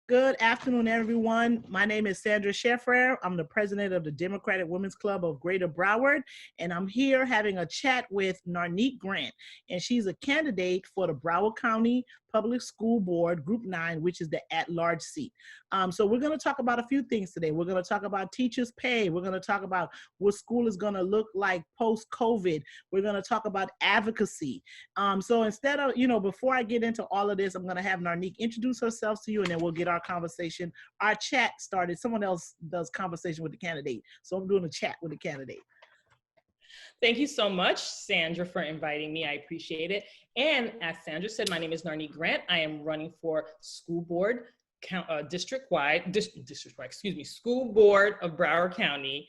Good afternoon, everyone. My name is Sandra Sheffer. I'm the president of the Democratic Women's Club of Greater Broward, and I'm here having a chat with Narnike Grant, and she's a candidate for the Broward County Public School Board, Group 9, which is the at-large seat. So we're going to talk about a few things today. We're going to talk about teachers' pay. We're going to talk about what school is going to look like post-COVID. We're going to talk about advocacy. So instead of, before I get into all of this, I'm going to have Narnike introduce herself to you, and then we'll get our conversation, our chat started. Someone else does conversation with the candidate. So I'm doing a chat with the candidate. Thank you so much, Sandra, for inviting me. I appreciate it. And as Sandra said, my name is Narnike Grant. I am running for school board, district-wide, school board of Broward County,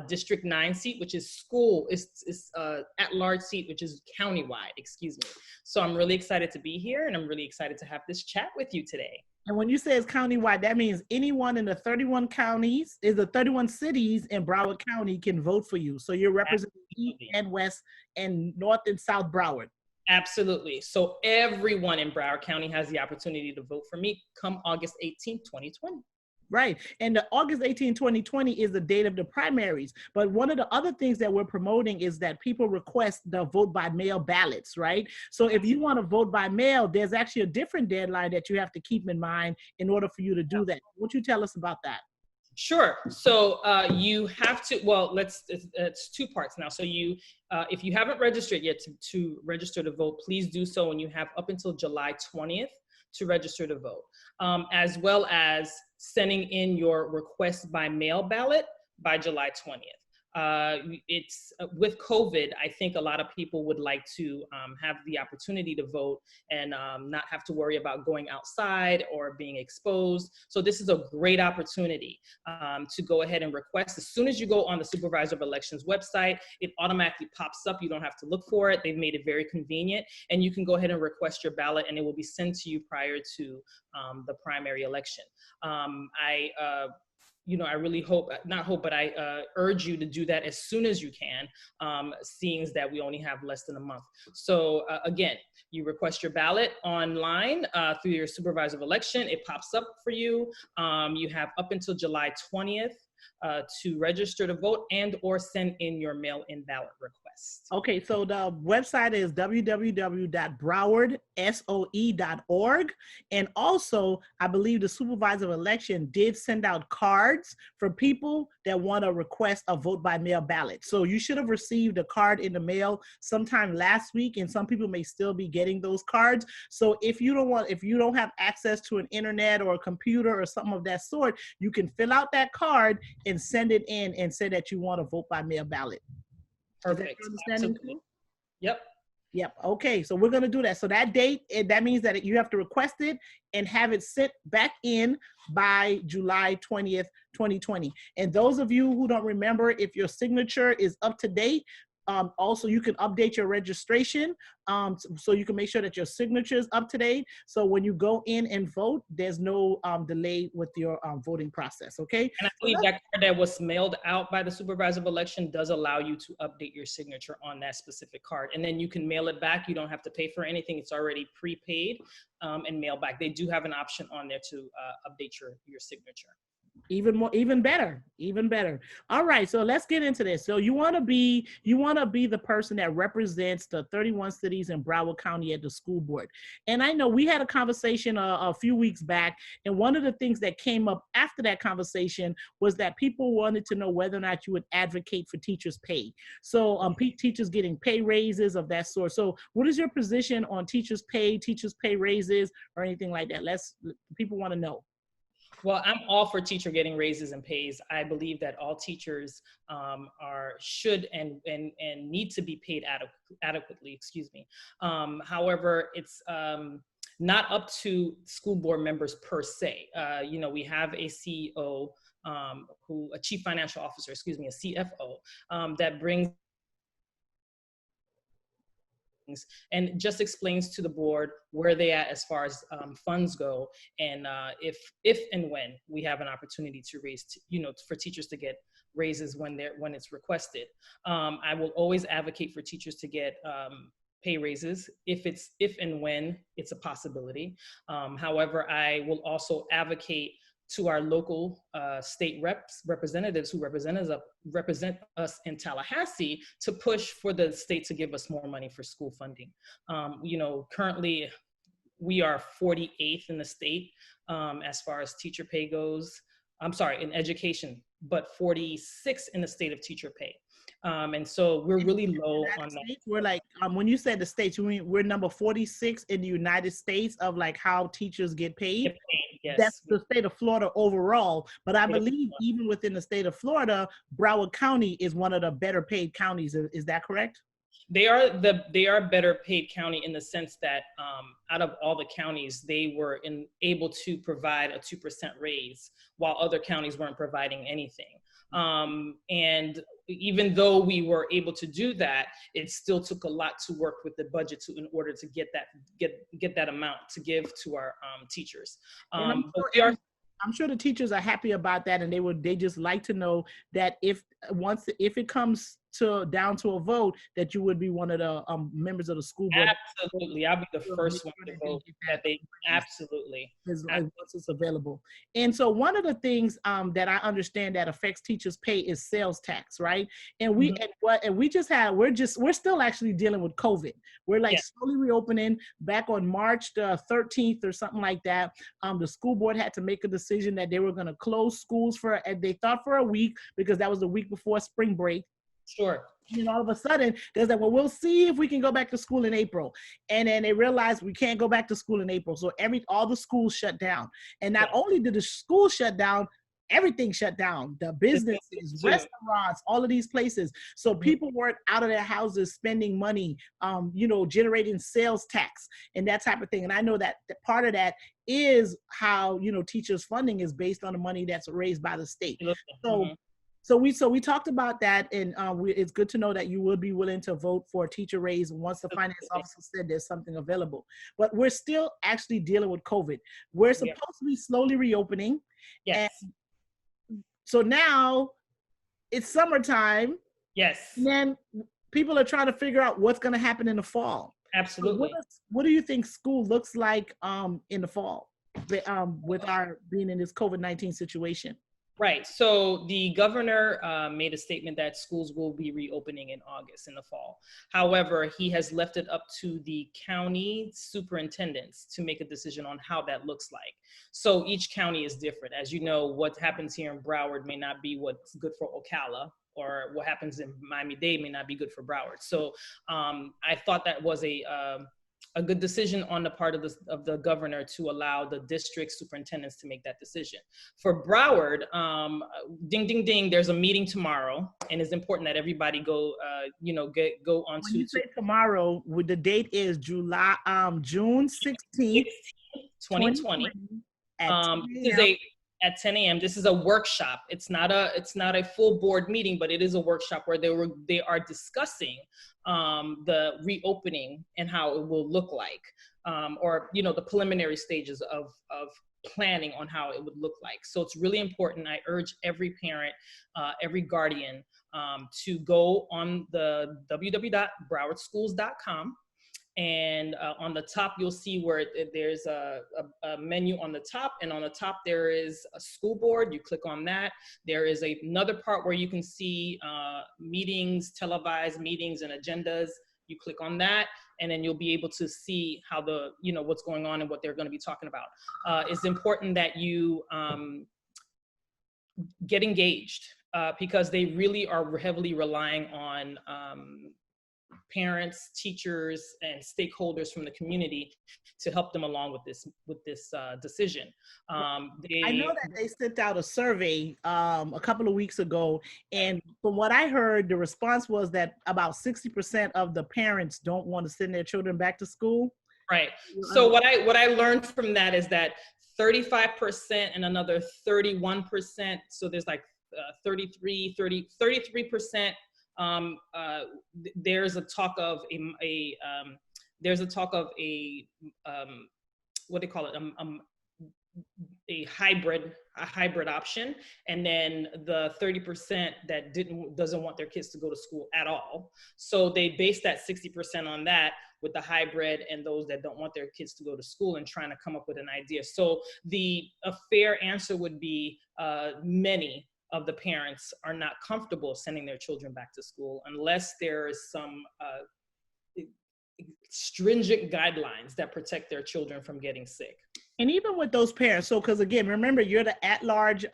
District 9 seat, which is school, is at-large seat, which is countywide, excuse me. So I'm really excited to be here, and I'm really excited to have this chat with you today. And when you say it's countywide, that means anyone in the 31 counties, is the 31 cities in Broward County can vote for you. So you're representing East and West and North and South Broward. Absolutely. So everyone in Broward County has the opportunity to vote for me come August 18, 2020. Right. And the August 18, 2020 is the date of the primaries. But one of the other things that we're promoting is that people request the vote by mail ballots, right? So if you want to vote by mail, there's actually a different deadline that you have to keep in mind in order for you to do that. Won't you tell us about that? Sure. So you have to, well, it's two parts now. So if you haven't registered yet to register to vote, please do so. And you have up until July 20th to register to vote, as well as sending in your request by mail ballot by July 20th. It's with COVID, I think a lot of people would like to have the opportunity to vote and not have to worry about going outside or being exposed. So this is a great opportunity to go ahead and request. As soon as you go on the Supervisor of Elections website, it automatically pops up. You don't have to look for it. They've made it very convenient, and you can go ahead and request your ballot, and it will be sent to you prior to the primary election. I really I urge you to do that as soon as you can, seeing that we only have less than a month. So again, you request your ballot online through your supervisor of election. It pops up for you. You have up until July 20th to register to vote and or send in your mail-in ballot request. Okay, so the website is www.browardsoe.org. And also, I believe the supervisor of election did send out cards for people that want to request a vote by mail ballot. So you should have received a card in the mail sometime last week, and some people may still be getting those cards. So if you don't have access to an internet or a computer or something of that sort, you can fill out that card and send it in and say that you want a vote by mail ballot. Perfect. Yep. Yep. Okay. So we're going to do that. So that date, that means that you have to request it and have it sent back in by July 20th, 2020. And those of you who don't remember if your signature is up to date, also, you can update your registration so you can make sure that your signature is up to date. So when you go in and vote, there's no delay with your voting process, okay? And I believe that card that was mailed out by the supervisor of election does allow you to update your signature on that specific card. And then you can mail it back. You don't have to pay for anything. It's already prepaid and mail back. They do have an option on there to update your signature. Even better. All right, so let's get into this. So you want to be the person that represents the 31 cities in Broward County at the school board. And I know we had a conversation a few weeks back, and one of the things that came up after that conversation was that people wanted to know whether or not you would advocate for teachers' pay. So teachers getting pay raises of that sort. So what is your position on teachers' pay raises, or anything like that? People want to know. Well, I'm all for teacher getting raises and pays. I believe that all teachers should and need to be paid adequately. Excuse me. However, it's not up to school board members per se. We have a CEO, a chief financial officer, a CFO, that brings and just explains to the board where they at as far as funds go, and if and when we have an opportunity to raise, for teachers to get raises when it's requested. I will always advocate for teachers to get pay raises if and when it's a possibility. However, I will also advocate to our local state representatives who represent us in Tallahassee to push for the state to give us more money for school funding. Currently we are 48th in the state as far as teacher pay goes. I'm sorry, in education, but 46 in the state of teacher pay. And so we're really low on that. States, we're like, when you said the states, you mean we're number 46 in the United States of like how teachers get paid? Yes. That's the state of Florida overall. But I believe even within the state of Florida, Broward County is one of the better paid counties. Is that correct? They are better paid county in the sense that out of all the counties, they were able to provide a 2% raise while other counties weren't providing anything. And even though we were able to do that, it still took a lot to work with the budget in order to get that amount to give to our teachers. I'm sure the teachers are happy about that, and they just like to know that if it comes down to a vote, that you would be one of the members of the school board. Absolutely, I'll be the first one to vote that they absolutely once it's available. And so one of the things that I understand that affects teachers' pay is sales tax, right? And we're still actually dealing with COVID. We're like slowly reopening. Back on March the 13th or something like that, the school board had to make a decision that they were going to close schools for a week, because that was the week before spring break. Sure. And all of a sudden, there's like, well, we'll see if we can go back to school in April. And then they realized we can't go back to school in April. So all the schools shut down. And not only did the school shut down, everything shut down. The businesses, restaurants, all of these places. So people weren't out of their houses spending money, generating sales tax and that type of thing. And I know that part of that is how, teachers' funding is based on the money that's raised by the state. So we talked about that, and it's good to know that you would be willing to vote for a teacher raise once the finance officer said there's something available. But we're still actually dealing with COVID. We're supposed to be slowly reopening. Yes. And so now it's summertime. Yes. And then people are trying to figure out what's going to happen in the fall. Absolutely. So what do you think school looks like in the fall with our being in this COVID-19 situation? Right. So the governor made a statement that schools will be reopening in August, in the fall. However, he has left it up to the county superintendents to make a decision on how that looks like. So each county is different. As you know, what happens here in Broward may not be what's good for Ocala, or what happens in Miami-Dade may not be good for Broward. So I thought that was a good decision on the part of the governor to allow the district superintendents to make that decision. For Broward, ding, ding, ding, there's a meeting tomorrow, and it's important that everybody go on when you say tomorrow, the date is June 16th, 2020. At 10 a.m. This is a workshop. It's not a full board meeting, but it is a workshop where they are discussing the reopening and how it will look like, or the preliminary stages of planning on how it would look like. So it's really important. I urge every parent, every guardian to go on the www.browardschools.com. And on the top, you'll see where there's a menu on the top, and on the top there is a school board. You click on that. There is another part where you can see meetings, televised meetings and agendas. You click on that, and then you'll be able to see how what's going on and what they're going to be talking about. It's important that you get engaged because they really are heavily relying on parents, teachers, and stakeholders from the community to help them along with this decision. I know that they sent out a survey a couple of weeks ago, and from what I heard, the response was that about 60% of the parents don't want to send their children back to school. Right. So what I learned from that is that 35% and another 31%. So there's like 33%. There's a talk of what do they call it? A hybrid option, and then the 30% that doesn't want their kids to go to school at all. So they base that 60% on that. with the hybrid and those that don't want their kids to go to school, and trying to come up with an idea. So a fair answer would be many of the parents are not comfortable sending their children back to school unless there is some stringent guidelines that protect their children from getting sick. And even with those parents, so because again, remember, you're the at-large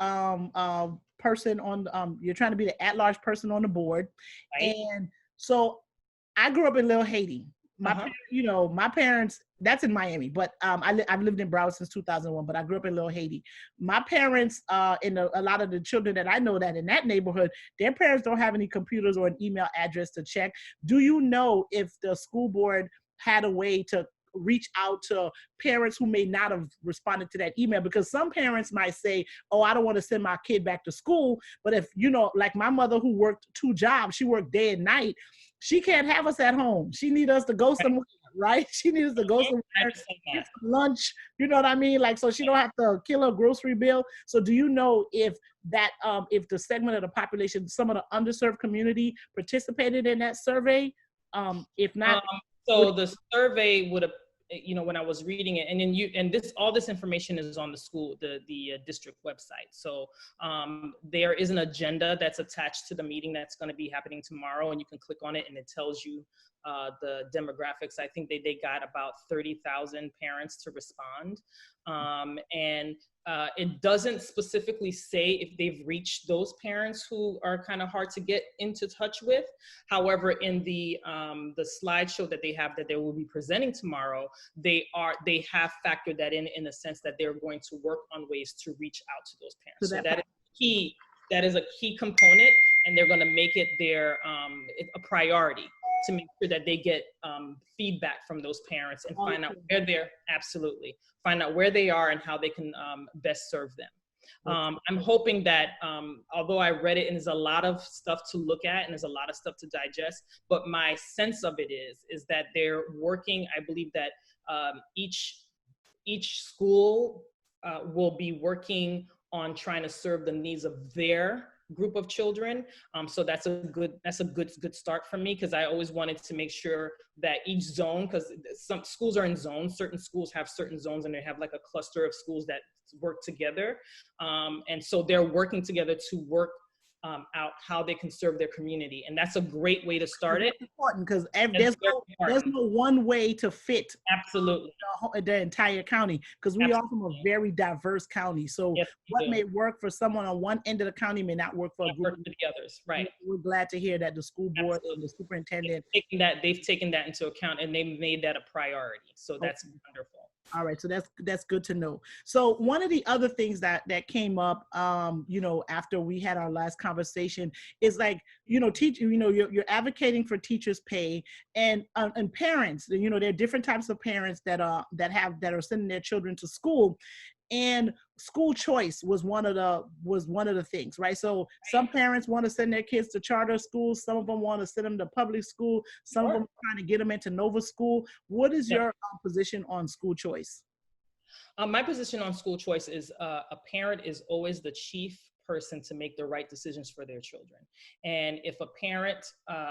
person on, you're trying to be the at-large person on the board. Right. And so I grew up in Little Haiti. My parents, that's in Miami, but I've lived in Broward since 2001, but I grew up in Little Haiti. My parents, and a lot of the children that I know that in that neighborhood, their parents don't have any computers or an email address to check. Do you know if the school board had a way to reach out to parents who may not have responded to that email? Because some parents might say, oh, I don't want to send my kid back to school. But if, like my mother who worked 2 jobs, she worked day and night. She can't have us at home. She needs us to go somewhere, right? She needs us to go somewhere, get some lunch, you know what I mean? Like, so she don't have to kill her grocery bill. So do you know if that, if the segment of the population, some of the underserved community participated in that survey? If not, so the survey would have, when I was reading it, and then all this information is on the district website. So there is an agenda that's attached to the meeting that's going to be happening tomorrow, and you can click on it and it tells you the demographics. I think they got about 30,000 parents to respond. And it doesn't specifically say if they've reached those parents who are kind of hard to get into touch with. However, in the slideshow that they have that they will be presenting tomorrow, they have factored that in the sense that they're going to work on ways to reach out to those parents. So that is key. That is a key component, and they're going to make it a priority to make sure that they get feedback from those parents and find out where they are and how they can best serve them. I'm hoping that, although I read it and there's a lot of stuff to look at and there's a lot of stuff to digest, but my sense of it is that they're working. I believe that each school will be working on trying to serve the needs of their group of children. So that's a good start for me, because I always wanted to make sure that each zone, because some schools are in zones, certain schools have certain zones and they have like a cluster of schools that work together. And so they're working together to work out how they can serve their community. And that's a great way to start it. That's important, because there's no one way to fit absolutely the entire county, because we are from a very diverse county. So what may work for someone on one end of the county may not work for a group of the others. Right. We're glad to hear that the school board and the superintendent they've taken that into account, and they made that a priority. So that's wonderful. All right, so that's good to know. So one of the other things that came up, after we had our last conversation is like, you're advocating for teachers' pay and parents. There are different types of parents that are sending their children to school. And school choice was one of the things, right? So some parents want to send their kids to charter schools. Some of them want to send them to public school. Some of them are trying to get them into Nova School. What is your position on school choice? My position on school choice is a parent is always the chief person to make the right decisions for their children. And if a parent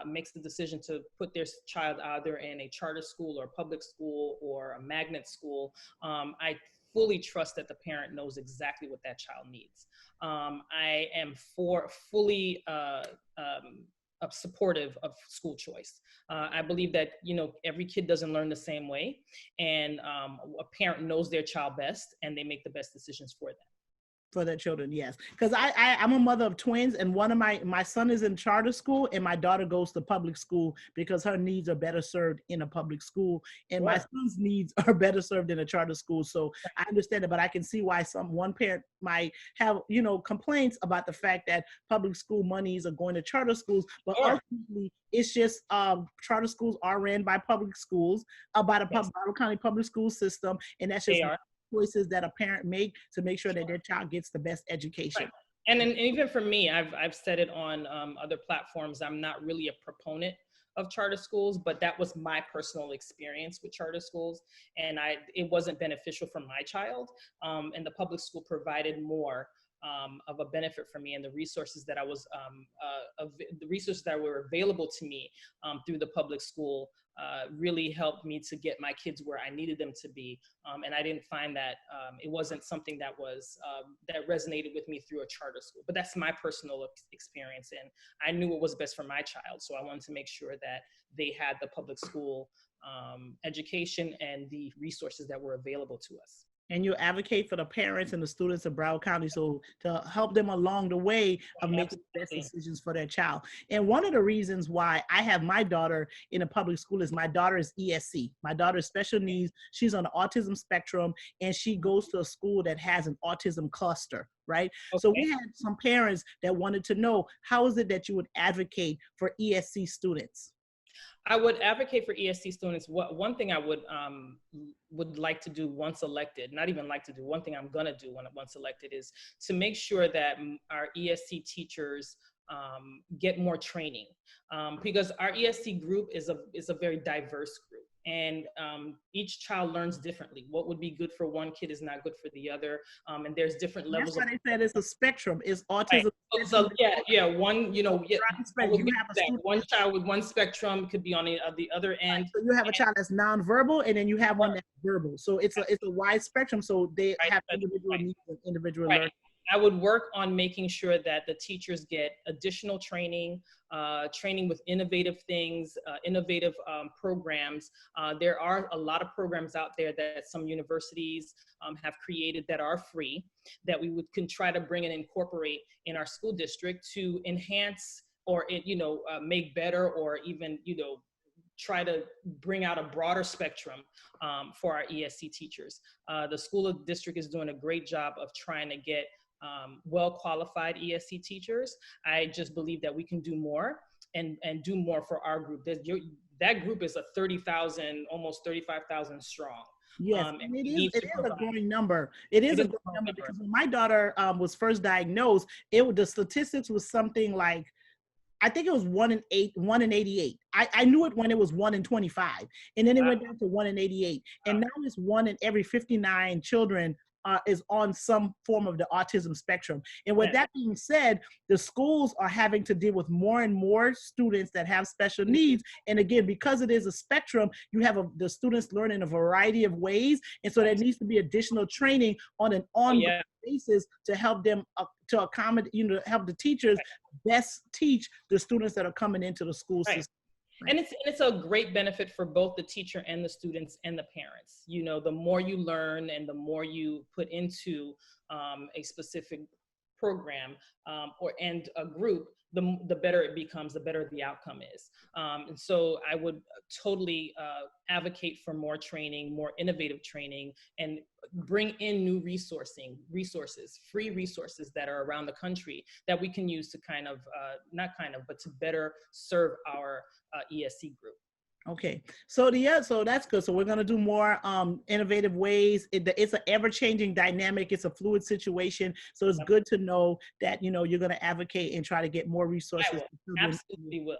makes the decision to put their child either in a charter school or public school or a magnet school, I fully trust that the parent knows exactly what that child needs. I am fully supportive of school choice. I believe that, every kid doesn't learn the same way, and a parent knows their child best, and they make the best decisions for them. For their children, yes. Because I'm a mother of twins, and one of my son is in charter school, and my daughter goes to public school because her needs are better served in a public school, and my son's needs are better served in a charter school. So I understand it, but I can see why one parent might have, complaints about the fact that public school monies are going to charter schools, but ultimately it's just charter schools are ran by public schools, by the Broward County public school system, and that's just choices that a parent make to make sure that their child gets the best education. Right. And even for me, I've said it on other platforms, I'm not really a proponent of charter schools, but that was my personal experience with charter schools, and it wasn't beneficial for my child, and the public school provided more of a benefit for me, and the resources that the resources that were available to me through the public school really helped me to get my kids where I needed them to be. And I didn't find that it wasn't something that was that resonated with me through a charter school. But that's my personal experience, and I knew what was best for my child, so I wanted to make sure that they had the public school education and the resources that were available to us. And you advocate for the parents and the students of Broward County, so to help them along the way of making the best decisions for their child. And one of the reasons why I have my daughter in a public school is my daughter is ESC. My daughter is special needs. She's on the autism spectrum, and she goes to a school that has an autism cluster, right? Okay. So we had some parents that wanted to know, how is it that you would advocate for ESC students? I would advocate for ESC students. One thing I would like to do once elected, not even like to do, one thing I'm gonna do once elected is to make sure that our ESC teachers get more training, because our ESC group is a very diverse group, and each child learns differently. What would be good for one kid is not good for the other, and there's different levels. That's why they said it's a spectrum. It's autism. Right. So one, one child with one spectrum could be on the other end. Right. So you have a child that's nonverbal, and then you have one that's verbal. So it's a wide spectrum. So they have individual needs and individual learning. I would work on making sure that the teachers get additional training, training with innovative things, innovative programs. There are a lot of programs out there that some universities have created that are free, that we can try to bring and incorporate in our school district to enhance or make better, or even try to bring out a broader spectrum for our ESC teachers. The school district is doing a great job of trying to get well-qualified ESC teachers. I just believe that we can do more and do more for our group. That group is a 30,000, almost 35,000 strong. Yes, and it is a growing number. It is a growing number because when my daughter was first diagnosed, the statistics was something like, I think it was 1 in 88. I knew it when it was 1 in 25, and then it went down to 1 in 88, and now it's 1 in every 59 children is on some form of the autism spectrum. And with that being said, the schools are having to deal with more and more students that have special needs. And again, because it is a spectrum, you have the students learn in a variety of ways. And so there needs to be additional training on an ongoing basis to help them to accommodate, help the teachers best teach the students that are coming into the school system. And it's a great benefit for both the teacher and the students and the parents. The more you learn and the more you put into a specific program and a group, the better it becomes, the better the outcome is. And so I would totally advocate for more training, more innovative training, and bring in new resources, free resources that are around the country that we can use to but to better serve our ESC group. Okay, so that's good. So we're going to do more innovative ways. It's an ever-changing dynamic. It's a fluid situation. So it's good to know that you're going to advocate and try to get more resources. Absolutely will.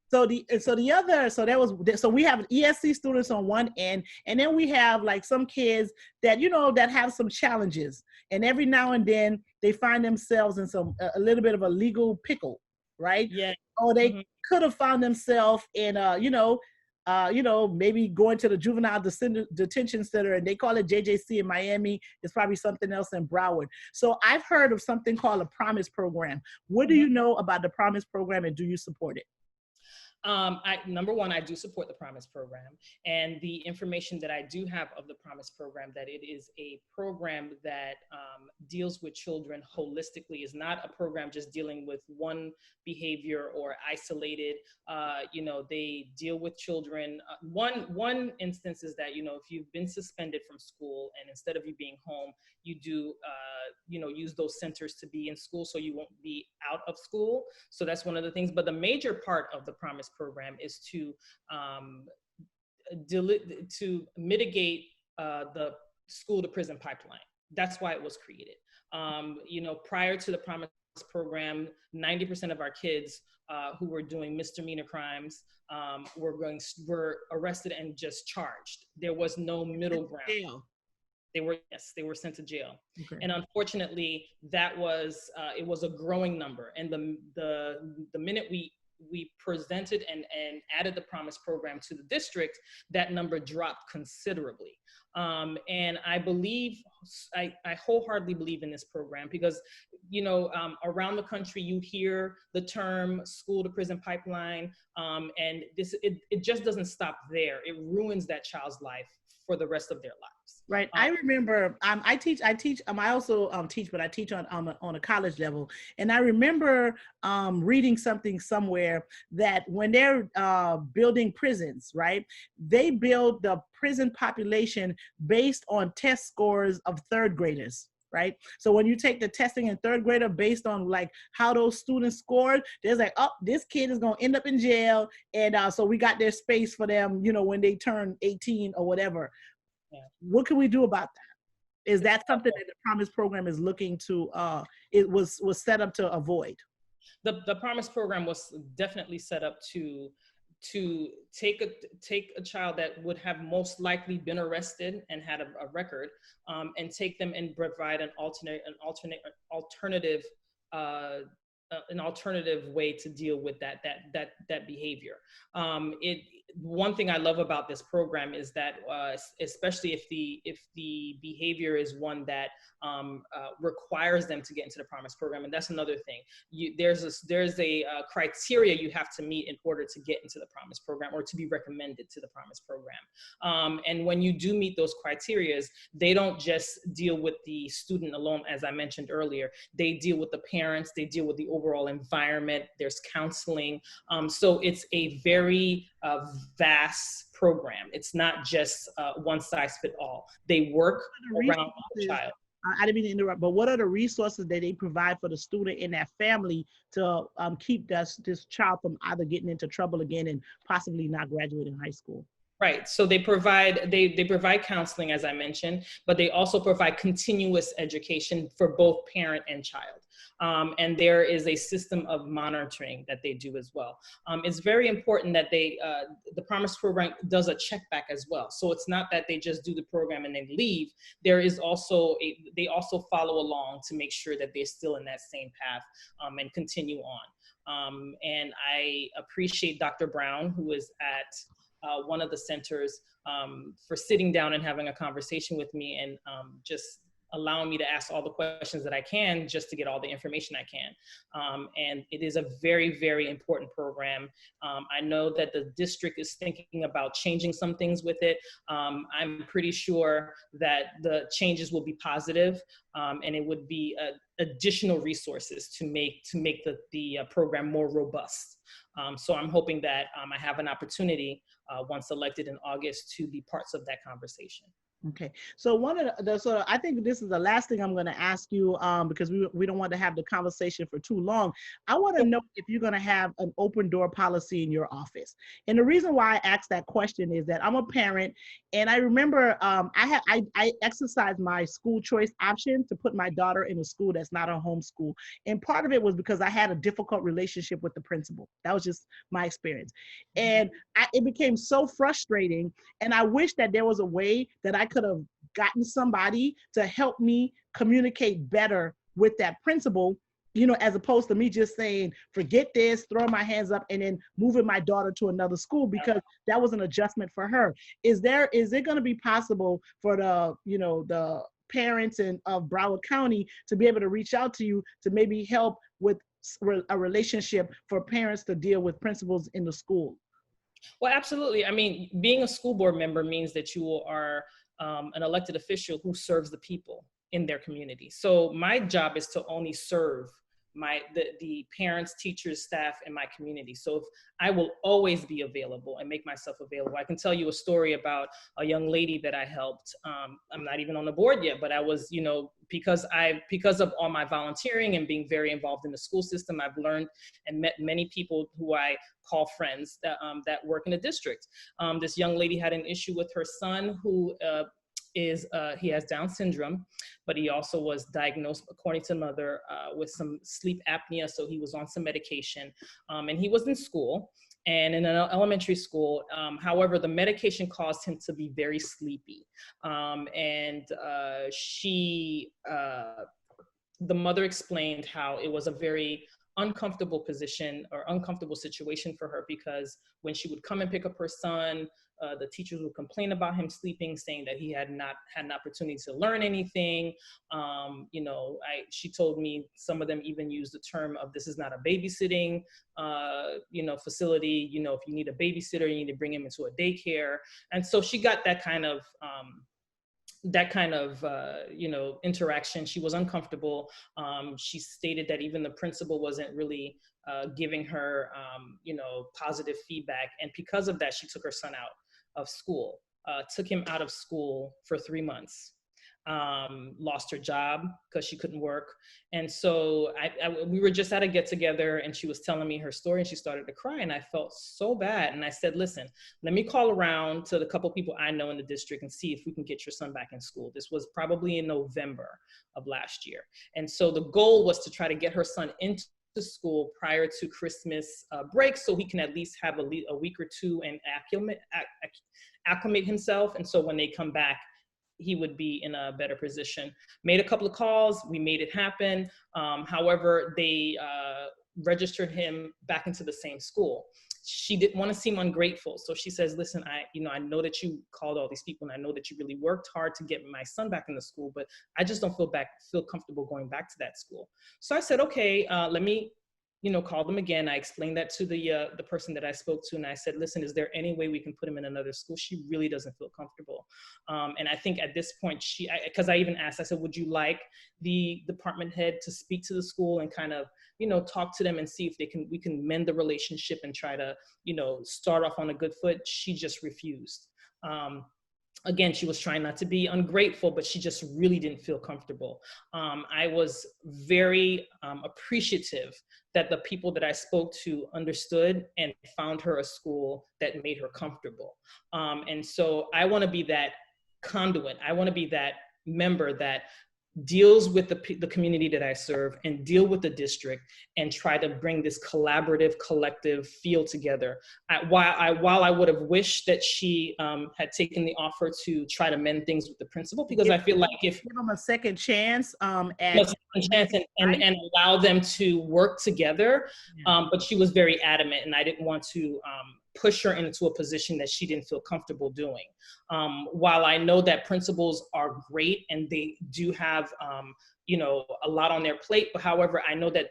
So we have ESC students on one end, and then we have like some kids that that have some challenges, and every now and then they find themselves in a little bit of a legal pickle, right? Yeah. Or they could have found themselves in maybe going to the juvenile detention center, and they call it JJC in Miami. It's probably something else in Broward. So I've heard of something called a Promise Program. What do you know about the Promise Program, and do you support it? Number one, I do support the Promise Program, and the information that I do have of the Promise Program, that it is a program that deals with children holistically. Is not a program just dealing with one behavior or isolated. They deal with children. One instance is that, if you've been suspended from school, and instead of you being home, you do, use those centers to be in school, so you won't be out of school. So that's one of the things. But the major part of the Promise Program is to mitigate the school to prison pipeline. That's why it was created. Prior to the Promise Program, 90% of our kids who were doing misdemeanor crimes were arrested and just charged. There was no middle ground. Yes, they were sent to jail. Okay. And unfortunately, that was, it was a growing number. And the minute we presented and added the Promise program to the district, that number dropped considerably. And I believe, I wholeheartedly believe in this program because, you know, around the country, you hear the term school to prison pipeline, and it just doesn't stop there. It ruins that child's life for the rest of their lives. Right. I remember I teach I also teach, but I teach on a college level. And I remember reading something somewhere that when they're building prisons, right, they build the prison population based on test scores of third graders. Right. So when you take the testing in third grader based on like how those students scored, there's like, oh, this kid is going to end up in jail. And so we got their space for them, you know, when they turn 18 or whatever. Yeah. What can we do about that? Is that something that the Promise program is looking to, it was set up to avoid? The Promise program was definitely set up to take a child that would have most likely been arrested and had a record, and take them and provide an alternative way to deal with that behavior. One thing I love about this program is that, especially if the behavior is one that requires them to get into the Promise program, and that's another thing. There's a criteria you have to meet in order to get into the Promise program or to be recommended to the Promise program. And when you do meet those criteria, they don't just deal with the student alone, as I mentioned earlier. They deal with the parents. They deal with the overall environment. There's counseling. So it's a very vast program. It's not just one size fit all. They work around the child. I didn't mean to interrupt, but what are the resources that they provide for the student and that family to keep this child from either getting into trouble again and possibly not graduating high school? Right. So they provide counseling, as I mentioned, but they also provide continuous education for both parent and child. And there is a system of monitoring that they do as well. It's very important that the Promise program does a check back as well. So it's not that they just do the program and then leave. There is also they also follow along to make sure that they're still in that same path, and continue on. And I appreciate Dr. Brown, who is at one of the centers, for sitting down and having a conversation with me and just allowing me to ask all the questions that I can just to get all the information I can. And it is a very, very important program. I know that the district is thinking about changing some things with it. I'm pretty sure that the changes will be positive, and it would be additional resources to make the program more robust. So I'm hoping that I have an opportunity once elected in August to be parts of that conversation. Okay, so so I think this is the last thing I'm going to ask you, because we don't want to have the conversation for too long. I want to know if you're going to have an open door policy in your office. And the reason why I asked that question is that I'm a parent, and I remember I exercised my school choice option to put my daughter in a school that's not a home school. And part of it was because I had a difficult relationship with the principal. That was just my experience. And it became so frustrating, and I wish that there was a way that I could have gotten somebody to help me communicate better with that principal, you know, as opposed to me just saying, forget this, throwing my hands up and then moving my daughter to another school, because that was an adjustment for her. Is it going to be possible for the parents of Broward County to be able to reach out to you to maybe help with a relationship for parents to deal with principals in the school? Well, absolutely. I mean, being a school board member means that you are an elected official who serves the people in their community. So my job is to only serve the parents, teachers, staff in my community. So if I will always be available and make myself available. I can tell you a story about a young lady that I helped. I'm not even on the board yet, but I was, because of all my volunteering and being very involved in the school system, I've learned and met many people who I call friends that work in the district. This young lady had an issue with her son who he has Down syndrome, but he also was diagnosed, according to mother, with some sleep apnea. So he was on some medication, and he was in school. and in an elementary school. However, the medication caused him to be very sleepy. The mother explained how it was a very uncomfortable position or uncomfortable situation for her, because when she would come and pick up her son, the teachers would complain about him sleeping, saying that he had not had an opportunity to learn anything. She told me some of them even used the term of, this is not a babysitting, facility. If you need a babysitter, you need to bring him into a daycare. And so she got that kind of interaction. She was uncomfortable. She stated that even the principal wasn't really giving her, positive feedback. And because of that, she took her son out of school, took him out of school for 3 months. Lost her job because she couldn't work. And so we were just at a get together, and she was telling me her story, and she started to cry, and I felt so bad. And I said, listen, let me call around to the couple people I know in the district and see if we can get your son back in school. This was probably in November of last year. And so the goal was to try to get her son into school prior to Christmas break, so he can at least have a week or two and acclimate himself. And so when they come back, he would be in a better position. Made a couple of calls, we made it happen. However, they registered him back into the same school. She didn't want to seem ungrateful. So she says, listen, I know that you called all these people, and I know that you really worked hard to get my son back in the school, but I just don't feel comfortable going back to that school. So I said, okay, let me call them again. I explained that to the person that I spoke to, and I said, listen, is there any way we can put him in another school? She really doesn't feel comfortable. And I think at this point, because I even asked, I said, would you like the department head to speak to the school and kind of, talk to them and see if we can mend the relationship and try to, start off on a good foot? She just refused. Again, she was trying not to be ungrateful, but she just really didn't feel comfortable. I was very appreciative that the people that I spoke to understood and found her a school that made her comfortable. And so I want to be that conduit. I want to be that member that deals with the community that I serve and deal with the district and try to bring this collaborative, collective feel together. While I would have wished that she had taken the offer to try to mend things with the principal, because I feel like if give them a second chance, and allow them to work together, but she was very adamant, and I didn't want to push her into a position that she didn't feel comfortable doing. While I know that principals are great and they do have, a lot on their plate, but however, I know that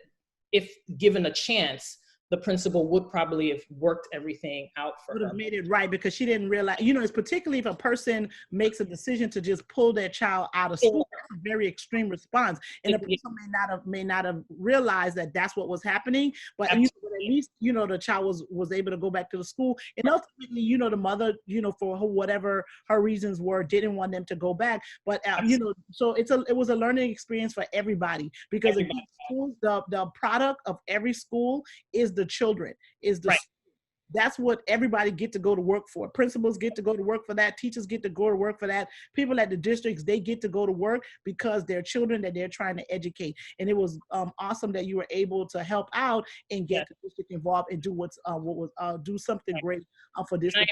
if given a chance, the principal would probably have worked everything out for her. Would have made it right, because she didn't realize, it's particularly if a person makes a decision to just pull their child out of school, that's a very extreme response. And the person may not have realized that that's what was happening, but at least, the child was able to go back to the school. And ultimately, the mother, for whatever her reasons were, didn't want them to go back. But, so it was a learning experience for everybody, because again, the product of every school is the children, that's what everybody get to go to work for. Principals get to go to work for that. Teachers get to go to work for that. People at the districts, they get to go to work because they're children that they're trying to educate. And it was awesome that you were able to help out and get the district involved and do do something great for this. I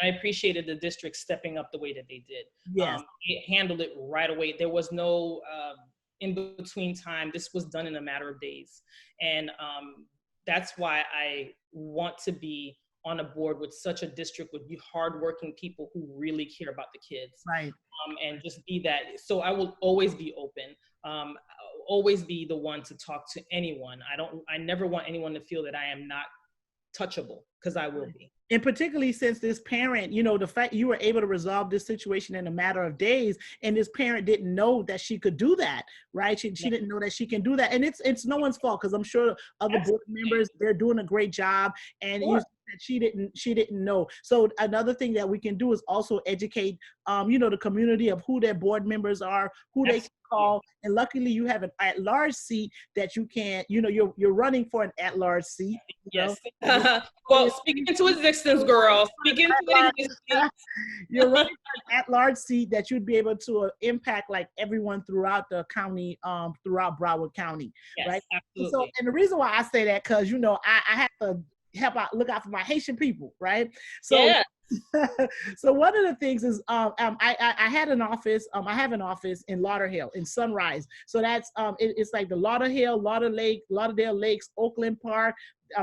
appreciated the district stepping up the way that they did. Yes, it handled it right away. There was no in between time. This was done in a matter of days, and that's why I want to be on a board with such a district with hardworking people who really care about the kids. Right. And just be that. So I will always be open. Always be the one to talk to anyone. I never want anyone to feel that I am not touchable, because I will be. And particularly since this parent, the fact you were able to resolve this situation in a matter of days, and this parent didn't know that she could do that, right? She didn't know that she can do that. And it's no one's fault, because I'm sure other board members, they're doing a great job. And that she didn't know. So another thing that we can do is also educate, the community of who their board members are, who they can call. And luckily you have an at-large seat that you can, you're running for an at-large seat. Yes. Well, speaking into existence, girl. Speaking into existence. You're running for an at-large seat that you'd be able to impact like everyone throughout the county, throughout Broward County. Yes, right? Absolutely. So, and the reason why I say that, because, I have to look out for my Haitian people, right? So Yeah. so one of the things is I had an office. I have an office in Lauderhill in Sunrise. So that's it's like the Lauderdale Lakes, Oakland Park,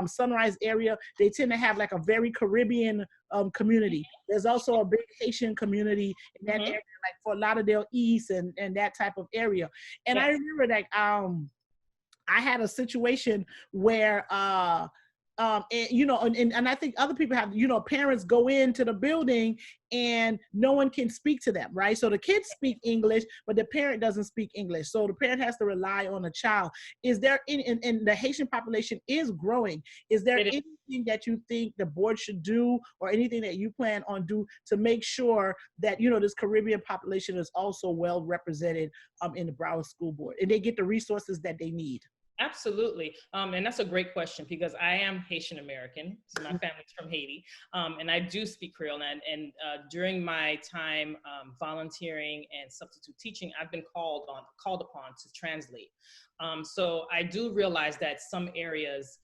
Sunrise area. They tend to have like a very Caribbean community. There's also a big Haitian community in that area, like for Lauderdale East and that type of area. And I remember that I had a situation where and I think other people have, parents go into the building and no one can speak to them, right? So the kids speak English, but the parent doesn't speak English. So the parent has to rely on the child. Is there, and the Haitian population is growing. Is there anything that you think the board should do or anything that you plan on do to make sure that, this Caribbean population is also well represented in the Broward School Board and they get the resources that they need? Absolutely. And that's a great question because I am Haitian American. So my family's from Haiti. And I do speak Creole. And during my time volunteering and substitute teaching, I've been called upon to translate. So I do realize that some areas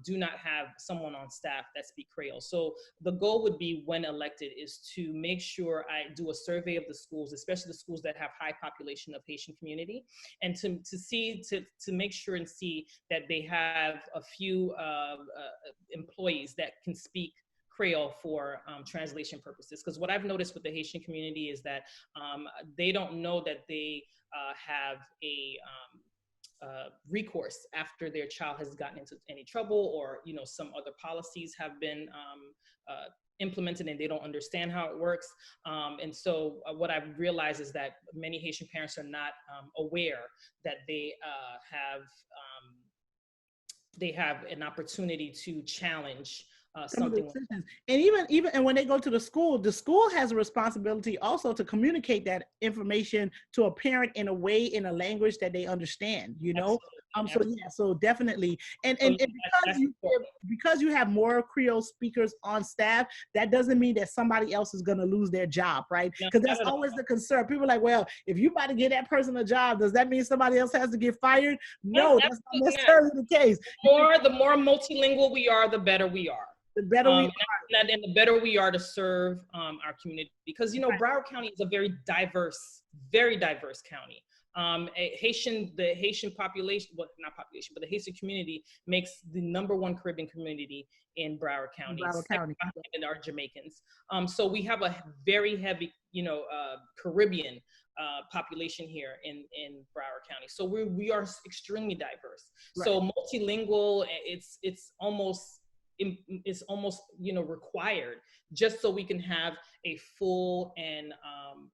do not have someone on staff that speak Creole. So the goal would be, when elected, is to make sure I do a survey of the schools, especially the schools that have high population of Haitian community, and to make sure and see that they have a few employees that can speak Creole for translation purposes. Because what I've noticed with the Haitian community is that they don't know that they have a recourse after their child has gotten into any trouble, or some other policies have been implemented and they don't understand how it works. And so what I've realized is that many Haitian parents are not aware that they have an opportunity to challenge something. And even when they go to the school has a responsibility also to communicate that information to a parent in a language that they understand, so definitely. And because you have more Creole speakers on staff, that doesn't mean that somebody else is going to lose their job, right? Because that's always the concern. People are like, well, if you about to get that person a job, does that mean somebody else has to get fired? No, that's not necessarily the case. The more multilingual we are, the better we are. The better we are. And the better we are to serve our community. Because, Broward County is a very diverse county. The Haitian population, well, not population, but the Haitian community makes the #1 Caribbean community in Broward County. And our Jamaicans. So we have a very heavy, Caribbean population here in Broward County. So we are extremely diverse. Right. So multilingual, it's almost required, just so we can have a full and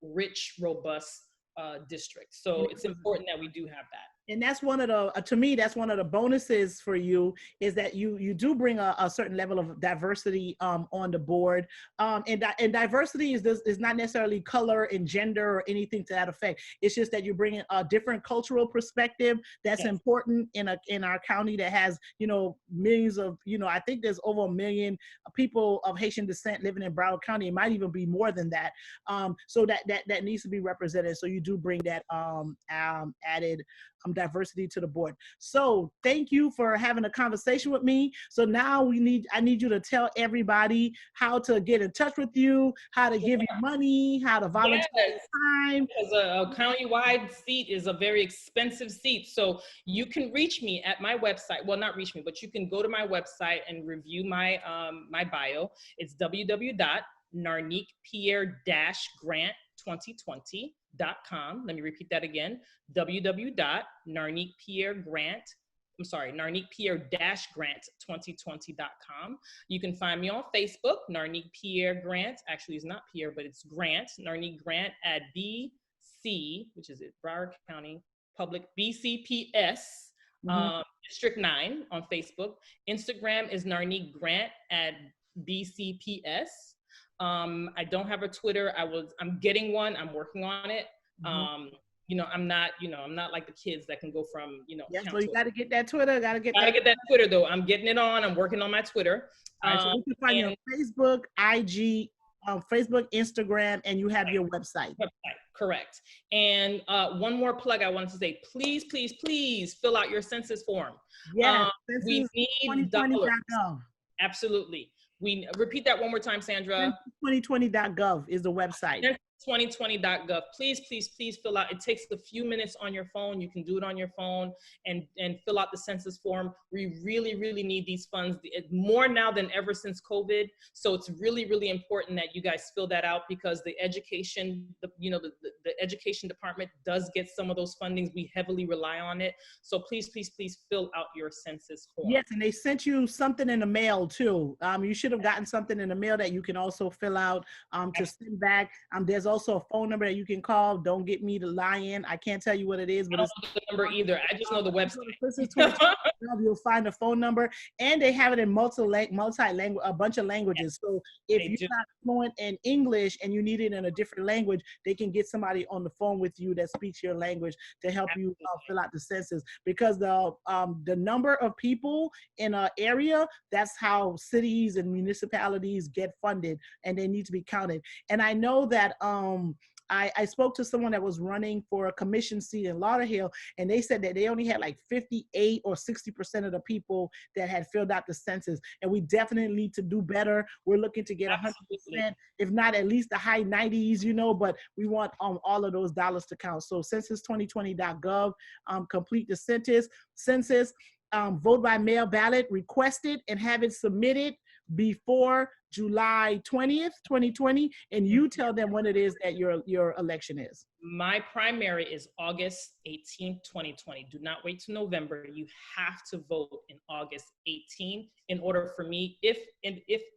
rich, robust district. So it's important that we do have that. And that's one of the bonuses for you, is that you do bring a certain level of diversity on the board. And diversity is not necessarily color and gender or anything to that effect. It's just that you're bringing a different cultural perspective that's important in our county that has, millions of, I think there's over 1 million people of Haitian descent living in Broward County. It might even be more than that. So that needs to be represented. So you do bring that added diversity to the board. So thank you for having a conversation with me. So now I need you to tell everybody how to get in touch with you, how to give you money, how to volunteer time. Because a county-wide seat is a very expensive seat. So you can reach me at my website. Well, not reach me, but you can go to my website and review my my bio. It's www.narnikepierre-grant2020.com. Let me repeat that again. narnikepierre-grant2020.com. You can find me on Facebook, Narnike Pierre Grant. Actually, it's not Pierre, but it's Grant, Narnike Grant at BC, which is it, Broward County Public, BCPS, District 9 on Facebook. Instagram is Narnike Grant at BCPS. I don't have a Twitter. I'm getting one. I'm working on it. I'm not like the kids that can go from, so you got to get that Twitter. Got to get that Twitter though. I'm getting it on. I'm working on my Twitter. So we can find you on Facebook, IG, Facebook, Instagram, and you have your website. Correct. And one more plug I wanted to say, please, please, please fill out your census form. Yeah. We need dollars. Absolutely. We repeat that one more time, Sandra. 2020.gov is the website. 2020.gov. Please, please, please fill out. It takes a few minutes on your phone. You can do it on your phone and fill out the census form. We really, really need these funds more now than ever since COVID. So it's really, really important that you guys fill that out, because the education, the education department does get some of those fundings. We heavily rely on it. So please, please, please fill out your census form. Yes, and they sent you something in the mail too. You should have gotten something in the mail that you can also fill out to send back. There's also a phone number that you can call. Don't get me to lie in. I can't tell you what it is, but I don't know the number either. I just know the website. You'll find a phone number, and they have it in multi-language, a bunch of languages. So if you're not fluent in English and you need it in a different language, they can get somebody on the phone with you that speaks your language to help you fill out the census, because the number of people in an area, that's how cities and municipalities get funded, and they need to be counted. And I know that I spoke to someone that was running for a commission seat in Lauderhill, and they said that they only had like 58 or 60% of the people that had filled out the census. And we definitely need to do better. We're looking to get 100%, if not at least the high 90s, but we want all of those dollars to count. So census2020.gov, complete the census, vote by mail ballot, request it and have it submitted before July 20th, 2020, and you tell them when it is that your election is. My primary is August 18th, 2020. Do not wait till November. You have to vote in August 18th in order for me, if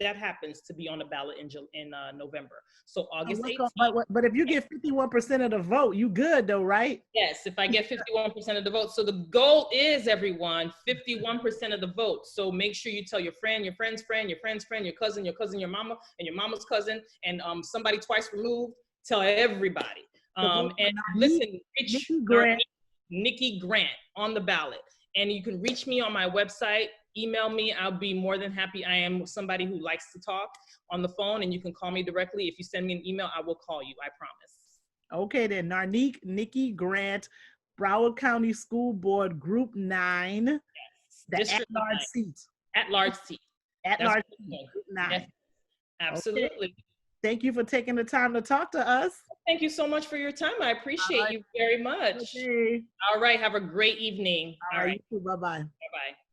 that happens, to be on the ballot in November. So August 18th. But if you get 51% of the vote, you good though, right? Yes, if I get 51% of the vote. So the goal is, everyone, 51% of the vote. So make sure you tell your friend, your friend's friend, your friend's friend, your cousin, your mama, and your mama's cousin, and somebody twice removed. Tell everybody. And listen, reach Nikki Grant on the ballot. And you can reach me on my website, email me. I'll be more than happy. I am somebody who likes to talk on the phone, and you can call me directly. If you send me an email, I will call you, I promise. Okay, then. Narnike, Nikki Grant, Broward County School Board, Group 9, yes. The at-large seat. At-large seat. At-large seat, Group 9. Yes. Absolutely. Okay. Thank you for taking the time to talk to us. Thank you so much for your time. I appreciate you very much. Okay. All right. Have a great evening. All right. You too. Bye-bye. Bye-bye.